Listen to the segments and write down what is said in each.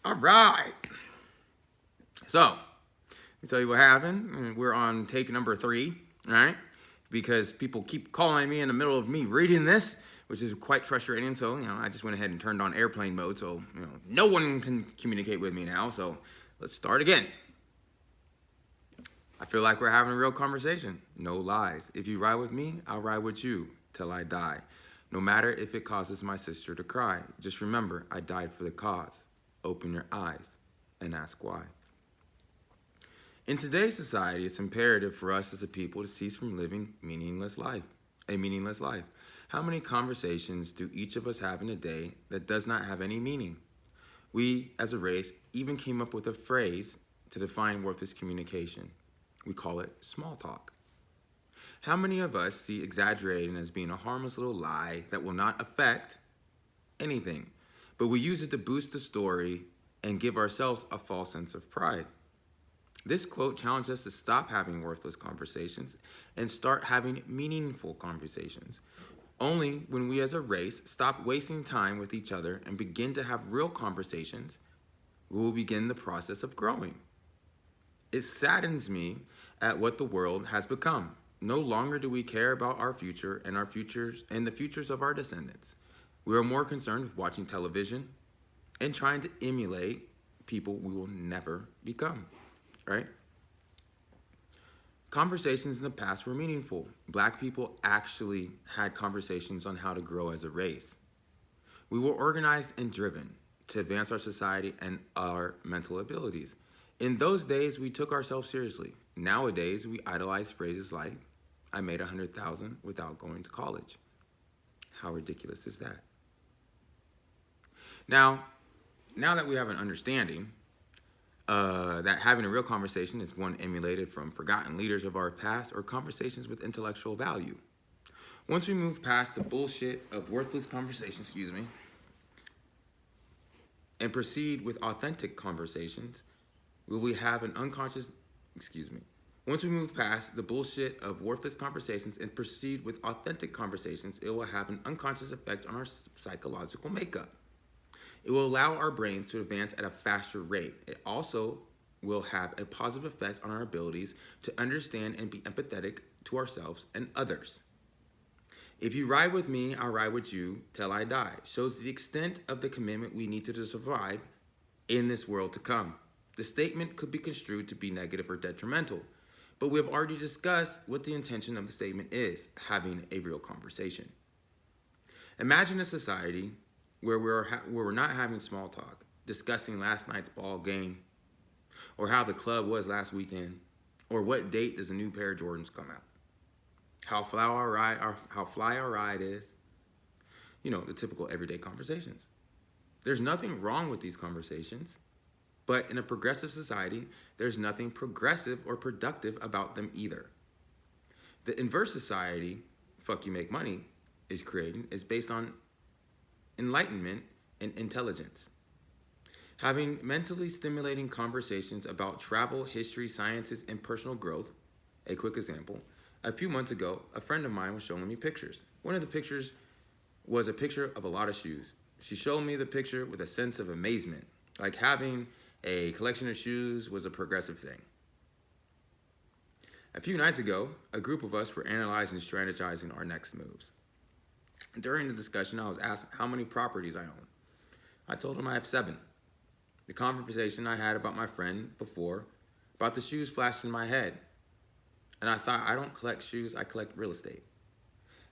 All right. So, let me tell you what happened. We're on take number 3, right? Because people keep calling me in the middle of me reading this, which is quite frustrating. So, I just went ahead and turned on airplane mode. So, no one can communicate with me now. So, let's start again. I feel like we're having a real conversation. No lies. If you ride with me, I'll ride with you till I die. No matter if it causes my sister to cry. Just remember, I died for the cause. Open your eyes and ask why. In today's society, it's imperative for us as a people to cease from living a meaningless life. How many conversations do each of us have in a day that does not have any meaning? We, as a race, even came up with a phrase to define worthless communication. We call it small talk. How many of us see exaggerating as being a harmless little lie that will not affect anything, but we use it to boost the story and give ourselves a false sense of pride? This quote challenged us to stop having worthless conversations and start having meaningful conversations. Only when we as a race stop wasting time with each other and begin to have real conversations, we will begin the process of growing. It saddens me at what the world has become. No longer do we care about our future and the futures of our descendants. We are more concerned with watching television and trying to emulate people we will never become, right? Conversations in the past were meaningful. Black people actually had conversations on how to grow as a race. We were organized and driven to advance our society and our mental abilities. In those days, we took ourselves seriously. Nowadays, we idolize phrases like, I made 100,000 without going to college. How ridiculous is that? Now that we have an understanding that having a real conversation is one emulated from forgotten leaders of our past or conversations with intellectual value. Once we move past the bullshit of worthless conversations, and proceed with authentic conversations, will we have an unconscious, once we move past the bullshit of worthless conversations and proceed with authentic conversations, it will have an unconscious effect on our psychological makeup. It will allow our brains to advance at a faster rate. It also will have a positive effect on our abilities to understand and be empathetic to ourselves and others. If you ride with me, I'll ride with you till I die shows the extent of the commitment we need to survive in this world to come. The statement could be construed to be negative or detrimental, but we have already discussed what the intention of the statement is, having a real conversation. Imagine a society where we're not having small talk, discussing last night's ball game, or how the club was last weekend, or what date does a new pair of Jordans come out, how fly our ride is, the typical everyday conversations. There's nothing wrong with these conversations, but in a progressive society, there's nothing progressive or productive about them either. The inverse society, fuck you make money, is creating is based on enlightenment and intelligence. Having mentally stimulating conversations about travel, history, sciences, and personal growth. A quick example. A few months ago, a friend of mine was showing me pictures. One of the pictures was a picture of a lot of shoes. She showed me the picture with a sense of amazement, like having a collection of shoes was a progressive thing. A few nights ago, a group of us were analyzing and strategizing our next moves. During the discussion, I was asked how many properties I own. I told him I have 7. The conversation I had about my friend before, about the shoes flashed in my head. And I thought, I don't collect shoes, I collect real estate.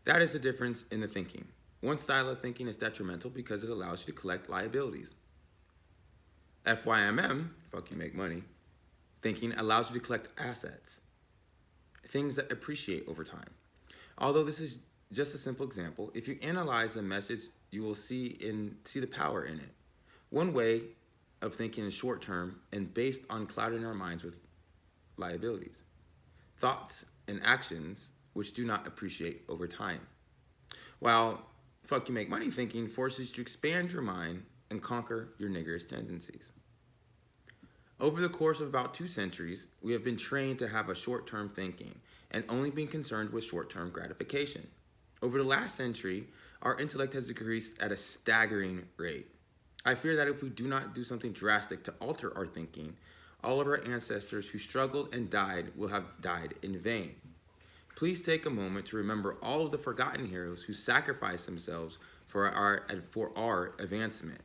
That is the difference in the thinking. One style of thinking is detrimental because it allows you to collect liabilities. FYMM, fuck you make money, thinking allows you to collect assets, things that appreciate over time. Although this is just a simple example, if you analyze the message, you will see the power in it. One way of thinking is short term and based on clouding our minds with liabilities, thoughts and actions which do not appreciate over time. While fuck you make money thinking forces you to expand your mind and conquer your niggerish tendencies. Over the course of about 2 centuries, we have been trained to have a short-term thinking and only been concerned with short-term gratification. Over the last century, our intellect has increased at a staggering rate. I fear that if we do not do something drastic to alter our thinking, all of our ancestors who struggled and died will have died in vain. Please take a moment to remember all of the forgotten heroes who sacrificed themselves for our advancement.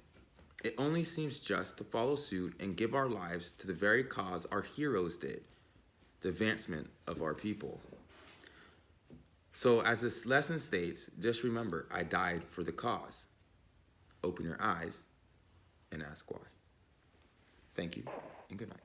It only seems just to follow suit and give our lives to the very cause our heroes did, the advancement of our people. So as this lesson states, just remember, I died for the cause. Open your eyes and ask why. Thank you and good night.